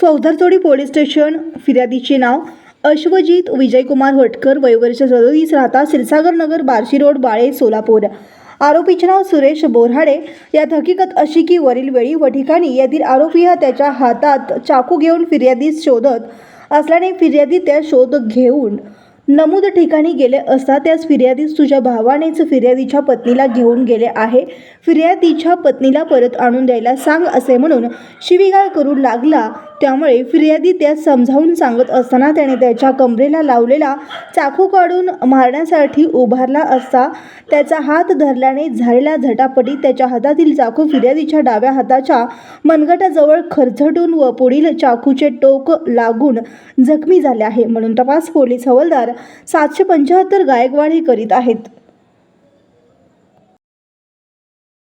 फौजदारचोडी police station. फिर्यादीचे नाव अश्वजित विजयकुमार हटकर, वयवर्ष 37, राहता क्षीरसागर नगर, बार्शी रोड, बाळे, सोलापूर. आरोपीचे नाव सुरेश बोऱ्हाडे. यात हकीकत अशी की वरील वेळी व ठिकाणी यातील आरोपी हा त्याच्या हातात चाकू घेऊन फिर्यादीस शोधत असल्याने फिर्यादी त्या शोध घेऊन नमूद ठिकाणी गेले असता त्यास फिर्यादीस तुझ्या भावानेच फिर्यादीच्या पत्नीला घेऊन गेले आहे, फिर्यादीच्या पत्नीला परत आणून द्यायला सांग असे म्हणून शिवीगाळ करू लागला. त्यामुळे फिर्यादी त्यास समजावून सांगत असताना त्याने त्याच्या कमरेला लावलेला चाकू काढून मारण्यासाठी उभारला असता त्याचा हात धरल्याने झालेल्या झटापटीत त्याच्या हातातील चाकू फिर्यादीच्या डाव्या हाताच्या मनगटाजवळ खरचटून व पुढील चाकूचे टोक लागून जखमी झाले आहे, म्हणून तपास पोलीस हवालदार 775 गायकवाड हे करीत आहेत.